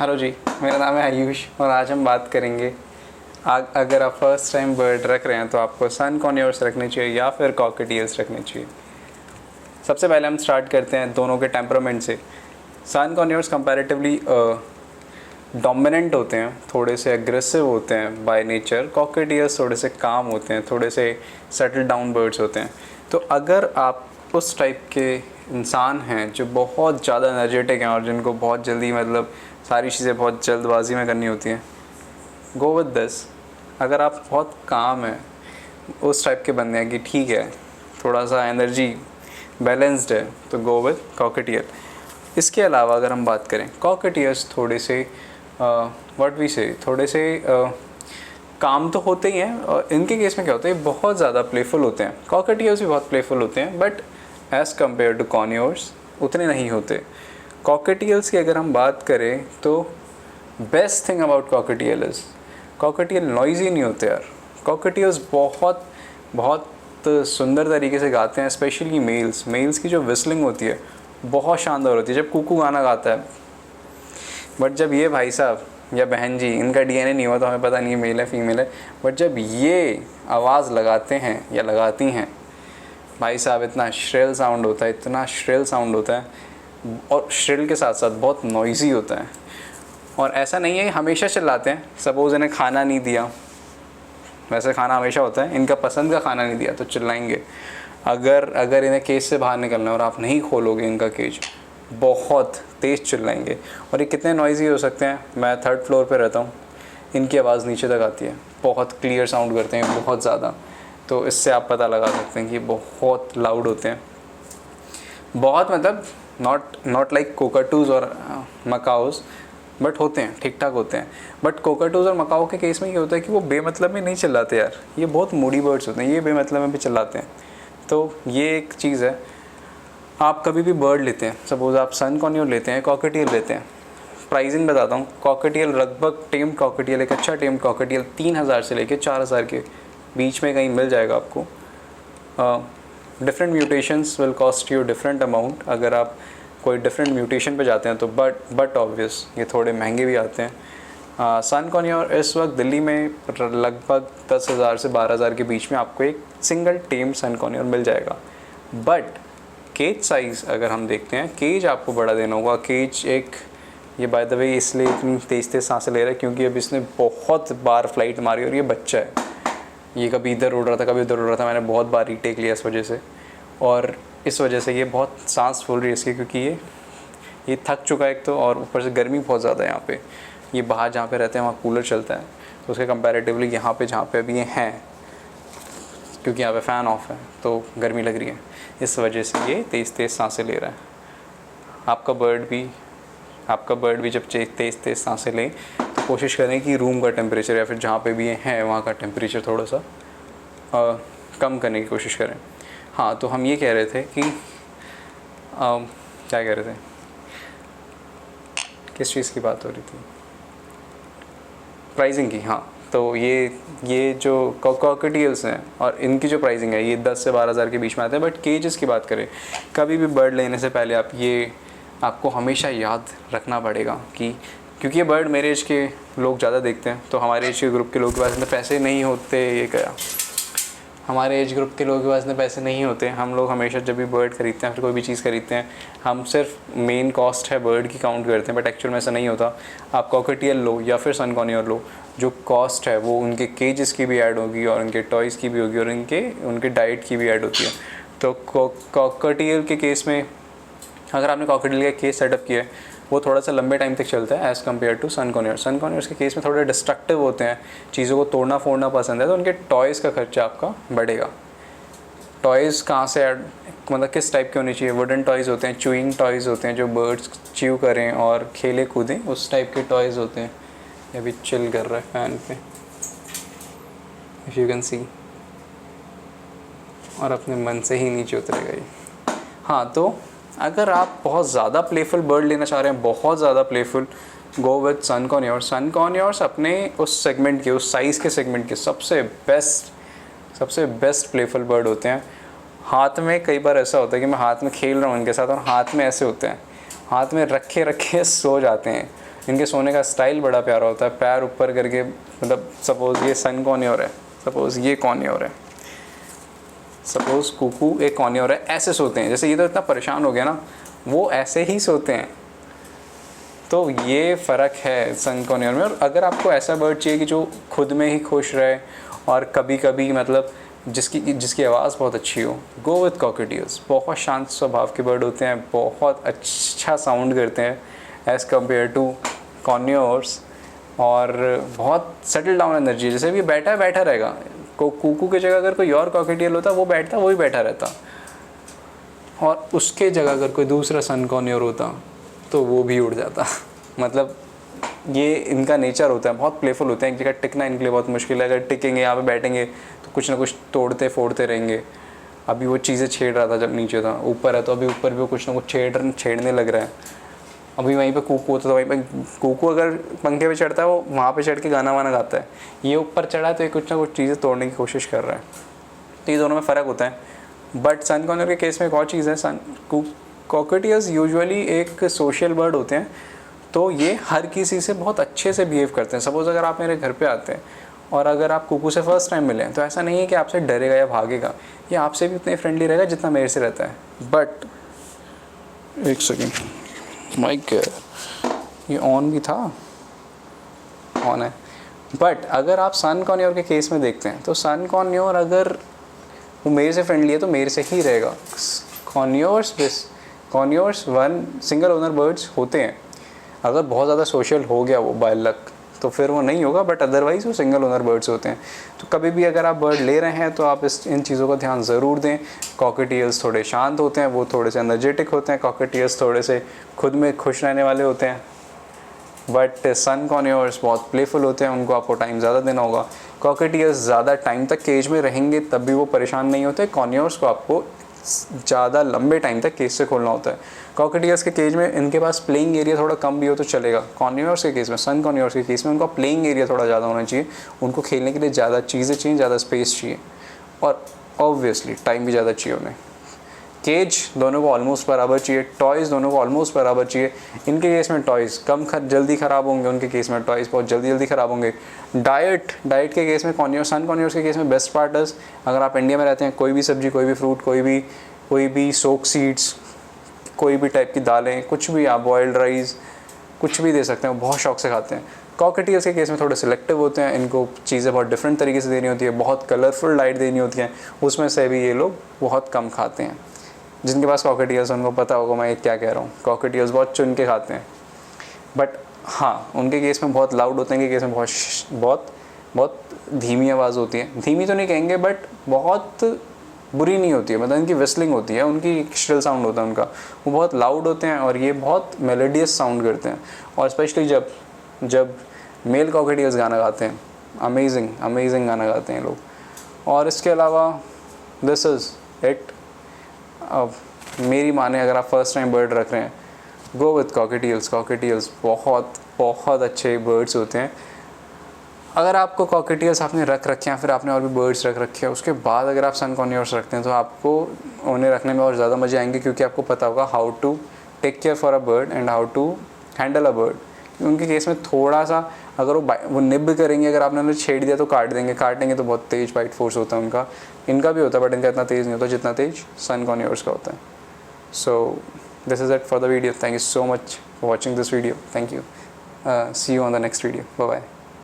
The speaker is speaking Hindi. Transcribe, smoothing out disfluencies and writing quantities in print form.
हेलो जी, मेरा नाम है आयुष और आज हम बात करेंगे अगर आप फर्स्ट टाइम बर्ड रख रहे हैं तो आपको सन कॉर्नियर्स रखने चाहिए या फिर कॉकटेल्स रखने चाहिए। सबसे पहले हम स्टार्ट करते हैं दोनों के टेम्परामेंट से। सन कॉर्नियर्स कंपैरेटिवली डोमिनेंट होते हैं, थोड़े से एग्रेसिव होते हैं बाय नेचर। कॉकटेल्स थोड़े से काम होते हैं, थोड़े से सेटल डाउन बर्ड्स होते हैं। तो अगर आप उस टाइप के इंसान हैं जो बहुत ज़्यादा एनर्जेटिक हैं और जिनको बहुत जल्दी मतलब सारी चीज़ें बहुत जल्दबाजी में करनी होती हैं, गो विद दिस। अगर आप बहुत काम है, उस टाइप के बंदे हैं कि ठीक है थोड़ा सा एनर्जी बैलेंस्ड है, तो गो विद कॉकटेल। इसके अलावा अगर हम बात करें, कॉकटेल्स थोड़े से व्हाट वी से थोड़े से काम तो होते ही हैं और इनके केस में क्या होता है, बहुत ज़्यादा प्लेफुल होते हैं। कॉकटेल्स भी बहुत प्लेफुल होते हैं बट एज़ कम्पेयर टू कॉर्नियर्स उतने नहीं होते। कॉकटेल्स की अगर हम बात करें तो best thing about cocktail is cocktail noisy नहीं होते यार। कॉकटेल्स बहुत बहुत सुंदर तरीके से गाते हैं, स्पेशली मेल्स की जो विस्लिंग होती है बहुत शानदार होती है जब कुकू गाना गाता है। बट जब ये भाई साहब या बहन जी, इनका डीएनए नहीं हुआ तो हमें पता नहीं मेल है फीमेल है, बट जब ये आवाज़ लगाते हैं या लगाती हैं, भाई साहब इतना श्रिल साउंड होता है, इतना श्रिल साउंड होता है और श्रिल के साथ साथ बहुत नॉइज़ी होता है। और ऐसा नहीं है हमेशा चिल्लाते हैं। सपोज़ इन्हें खाना नहीं दिया, वैसे खाना हमेशा होता है, इनका पसंद का खाना नहीं दिया तो चिल्लाएंगे। अगर इन्हें केज से बाहर निकलना है और आप नहीं खोलोगे इनका केज, बहुत तेज़ चिल्लाएंगे। और ये कितने नॉइज़ी हो सकते हैं, मैं 3rd फ्लोर पे रहता हूँ, इनकी आवाज़ नीचे तक आती है, बहुत क्लियर साउंड करते हैं, बहुत ज़्यादा। तो इससे आप पता लगा सकते हैं कि बहुत लाउड होते हैं, बहुत मतलब नॉट लाइक कोकाटूज़ और मकाओज़, बट होते हैं, ठीक ठाक होते हैं। बट कोकाटूज़ और मकाओ के केस में ये होता है कि वो बेमतलब में नहीं चिल्लाते यार, ये बहुत मूडी बर्ड्स होते हैं, ये बेमतलब में भी चिल्लाते हैं। तो ये एक चीज़ है। आप कभी भी बर्ड लेते हैं, सपोज़ आप सन कॉर्नियर लेते हैं, कॉकटेल लेते हैं, प्राइसिंग बताता हूँ। कॉकटेल लगभग टेम्ड कॉकटेल, एक अच्छा टेम्ड कॉकटेल 3000 से लेके 4000 के बीच में कहीं मिल जाएगा आपको। Different mutations will cost you different amount. अगर आप कोई डिफरेंट म्यूटेशन पे जाते हैं तो बट ऑब्वियस ये थोड़े महंगे भी आते हैं। सन कॉर्नियर इस वक्त दिल्ली में लगभग 10,000 से 12,000 के बीच में आपको एक सिंगल टेम सन कॉर्नियर मिल जाएगा। बट केज साइज़ अगर हम देखते हैं, केज आपको बड़ा देना होगा। केज एक, ये बाय द वे इसलिए इतनी तेज़ सांसें ले रहा है क्योंकि अब इसने बहुत बार फ्लाइट मारी और ये बच्चा है, ये कभी इधर उड़ रहा था कभी उधर उड़ रहा था, मैंने बहुत बार रीटेक लिया इस वजह से। और इस वजह से ये बहुत सांस फूल रही है इसकी, क्योंकि ये थक चुका है एक तो, और ऊपर से गर्मी बहुत ज़्यादा है यहाँ पे। ये बाहर जहाँ पे रहते हैं वहाँ कूलर चलता है, तो उसके कंपैरेटिवली यहाँ पे जहाँ पे अभी ये हैं, क्योंकि यहाँ पे फ़ैन ऑफ है तो गर्मी लग रही है, इस वजह से ये तेज़ सांसें ले रहा है। आपका बर्ड भी जब तेज़ सांसें लें तो कोशिश करें कि रूम का टेम्परेचर या फिर जहाँ पे भी ये हैं वहाँ का टेम्परेचर थोड़ा सा कम करने की कोशिश करें। हाँ, तो हम ये कह रहे थे कि क्या कह रहे थे, किस चीज़ की बात हो रही थी, प्राइसिंग की। हाँ, तो ये जो कॉकटेल्स हैं और इनकी जो प्राइसिंग है ये 10 से 12,000 के बीच में आते हैं। बट केजेस की बात करें, कभी भी बर्ड लेने से पहले आपको हमेशा याद रखना पड़ेगा कि क्योंकि ये बर्ड मेरे एज के लोग ज़्यादा देखते हैं, तो हमारे एज के ग्रुप के लोग के पास इतने पैसे नहीं होते। ये क्या, हमारे एज ग्रुप के लोगों के पास इतने पैसे नहीं होते। हम लोग हमेशा जब भी बर्ड खरीदते हैं फिर कोई भी चीज़ खरीदते हैं, हम सिर्फ मेन कॉस्ट है बर्ड की काउंट करते हैं, बट एक्चुअल में ऐसा नहीं होता। आप कॉकटेल लो या फिर सन कॉर्नियर लो, जो कॉस्ट है वो उनके केजेस की भी ऐड होगी और उनके टॉयज़ की भी होगी और उनके डाइट की भी ऐड होती है। तो कॉकटेल के केस में अगर आपने कॉकटेल का केस सेटअप किया है, वो थोड़ा सा लंबे टाइम तक चलता है एज़ कम्पेयर टू सन कॉर्नियर। सन कॉर्नियर्स के केस में थोड़े डिस्ट्रक्टिव होते हैं, चीज़ों को तोड़ना फोड़ना पसंद है, तो उनके टॉयज़ का खर्चा आपका बढ़ेगा। टॉयज़ कहाँ से ऐड, मतलब किस टाइप के होने चाहिए? वुडन टॉयज़ होते हैं, चूइंग टॉयज़ होते हैं जो बर्ड्स च्यू करें और खेले कूदें, उस टाइप के टॉयज़ होते हैं। ये भी चिल कर रहा है फ़ैन पे, इफ़ यू कैन सी, और अपने मन से ही नीचे उतरेगा ये। हाँ, तो अगर आप बहुत ज़्यादा प्लेफुल बर्ड लेना चाह रहे हैं, बहुत ज़्यादा प्लेफुल, गो विद सन कॉर्नियर। सन कॉर्नियर्स अपने उस सेगमेंट के, उस साइज़ के सेगमेंट के सबसे बेस्ट प्लेफुल बर्ड होते हैं। हाथ में कई बार ऐसा होता है कि मैं हाथ में खेल रहा हूँ इनके साथ और हाथ में ऐसे होते हैं, हाथ में रखे सो जाते हैं, इनके सोने का स्टाइल बड़ा प्यारा होता है, पैर ऊपर करके, मतलब सपोज़ ये सन कॉर्नियोर है, सपोज़ ये कॉर्नियोर है, सपोज़ कुकू एक कॉर्नियोर है, ऐसे सोते हैं। जैसे ये तो इतना परेशान हो गया ना, वो ऐसे ही सोते हैं। तो ये फ़र्क है सन कॉर्नियोर में। और अगर आपको ऐसा बर्ड चाहिए कि जो खुद में ही खुश रहे और कभी कभी मतलब जिसकी आवाज़ बहुत अच्छी हो, गो विथ कॉकटेल्स। बहुत शांत स्वभाव के बर्ड होते हैं, बहुत अच्छा साउंड करते हैं एज़ कम्पेयर टू कॉर्नियोर्स, और बहुत सेटल डाउन एनर्जी है। जैसे भी बैठा है बैठा रहेगा, कुकू की जगह अगर कोई और कॉकटेल होता वो बैठता, वो ही बैठा रहता, और उसके जगह अगर कोई दूसरा सन कॉर्नियोर होता तो वो भी उड़ जाता। मतलब ये इनका नेचर होता है, बहुत प्लेफुल होते हैं। एक जगह टिकना इनके लिए बहुत मुश्किल है। अगर टिकेंगे, यहाँ पे बैठेंगे तो कुछ ना कुछ तोड़ते फोड़ते रहेंगे। अभी वो चीज़ें छेड़ रहा था जब नीचे था, ऊपर है तो अभी ऊपर भी वो कुछ ना कुछ छेड़ने लग रहा है। अभी वहीं पे कुकू होता, तो वहीं पे कुकू अगर पंखे पे चढ़ता है वो वहाँ पे चढ़ के गाना वाना गाता है। ये ऊपर चढ़ा है तो ये कुछ ना कुछ चीज़ें तोड़ने की कोशिश कर रहा है। तो ये दोनों में फ़र्क होता है। बट सन कॉर्नियर के केस में एक और चीज़ है, कॉकटेल्स यूजुअली एक सोशल बर्ड होते हैं, तो ये हर किसी से बहुत अच्छे से बिहेव करते हैं। सपोज़ अगर आप मेरे घर पे आते हैं और अगर आप कुकू से फर्स्ट टाइम मिले तो ऐसा नहीं है कि आपसे डरेगा या भागेगा, ये आपसे भी उतने फ्रेंडली रहेगा जितना मेरे से रहता है। बट एक सेकेंड, माइक ये ऑन भी था, ऑन है। बट अगर आप सन कॉर्नियोर के केस में देखते हैं तो सन कॉर्नियोर अगर वो मेरे से फ्रेंडली है तो मेरे से ही रहेगा। कॉर्नियोर्स वन सिंगल ओनर बर्ड्स होते हैं। अगर बहुत ज़्यादा सोशल हो गया वो बाय लक तो फिर वो नहीं होगा, बट अदरवाइज़ वो सिंगल ओनर बर्ड्स होते हैं। तो कभी भी अगर आप बर्ड ले रहे हैं तो आप इन चीज़ों का ध्यान ज़रूर दें। कॉकटेल्स थोड़े शांत होते हैं, वो थोड़े से एनर्जेटिक होते हैं। कॉकटेल्स थोड़े से खुद में खुश रहने वाले होते हैं। बट सन कॉर्नियोर्स बहुत प्लेफुल होते हैं, उनको आपको टाइम ज़्यादा देना होगा। कॉकटेल्स ज़्यादा टाइम तक केज में रहेंगे तब भी वो परेशान नहीं होते। कॉर्नियोर्स को आपको ज़्यादा लंबे टाइम तक केज से खोलना होता है। कॉकटेल्स के केज में इनके पास प्लेइंग एरिया थोड़ा कम भी हो तो चलेगा। कॉर्नियोर्स के केस में, सन कॉर्नियोर्स के केस में उनका प्लेइंग एरिया थोड़ा ज़्यादा होना चाहिए। उनको खेलने के लिए ज़्यादा चीज़ें चाहिए, ज़्यादा स्पेस चाहिए, और ऑब्वियसली टाइम भी ज़्यादा चाहिए उन्हें। केज दोनों को ऑलमोस्ट बराबर चाहिए, टॉयज़ दोनों को ऑलमोस्ट बराबर चाहिए। इनके केस में टॉयज़ जल्दी ख़राब होंगे, उनके केस में टॉयज़ बहुत जल्दी ख़राब होंगे। डाइट के केस में सन कॉर्नियोर्स के केस में बेस्ट पार्ट है, अगर आप इंडिया में रहते हैं, कोई भी सब्ज़ी, कोई भी फ्रूट, कोई भी सोक सीड्स, कोई भी टाइप की दालें, कुछ भी, आप बॉयल्ड राइस, कुछ भी दे सकते हैं, वो बहुत शौक से खाते हैं। कॉकटेल्स के केस में थोड़े सिलेक्टिव होते हैं, इनको चीज़ें बहुत डिफरेंट तरीके से देनी होती है, बहुत कलरफुल डाइट देनी होती है, उसमें से भी ये लोग बहुत कम खाते हैं। जिनके पास कॉकटेल्स उनको पता होगा मैं क्या कह रहा हूँ। कॉकटेल्स बहुत चुन के खाते हैं। बट हाँ, उनके केस में बहुत लाउड होते हैं, इनके केस में बहुत धीमी आवाज़ होती है। धीमी तो नहीं कहेंगे, बट बहुत बुरी नहीं होती है, मतलब इनकी विस्लिंग होती है, उनकी श्रिल साउंड होता है उनका, वो बहुत लाउड होते हैं और ये बहुत मेलोडियस साउंड करते हैं। और स्पेशली जब मेल कॉकटेल्स गाना गाते हैं, अमेजिंग गाना गाते हैं लोग। और इसके अलावा दिस इज़ इट। अब मेरी माने, अगर आप फर्स्ट टाइम बर्ड रख रहे हैं, गो विथ कॉकटेल्स बहुत अच्छे बर्ड्स होते हैं। अगर आपको कॉकटेल्स आपने रख रखे हैं, फिर आपने और भी बर्ड्स रख रखे हैं, उसके बाद अगर आप सन कॉर्नियोर्स रखते हैं तो आपको उन्हें रखने में और ज़्यादा मज़े आएंगे, क्योंकि आपको पता होगा how to take care for a bird and how to handle a bird. उनके केस में थोड़ा सा अगर वो निब करेंगे, अगर आपने उन्हें छेड़ दिया तो काटेंगे तो बहुत तेज़ बाइट फोर्स होता है उनका। इनका भी होता है, बट इनका इतना तेज़ नहीं होता जितना तेज़ सन कॉर्नियोर्स का होता है। So this is it for the video. Thank you so much for watching this video. Thank you. See you on the next video. Bye bye.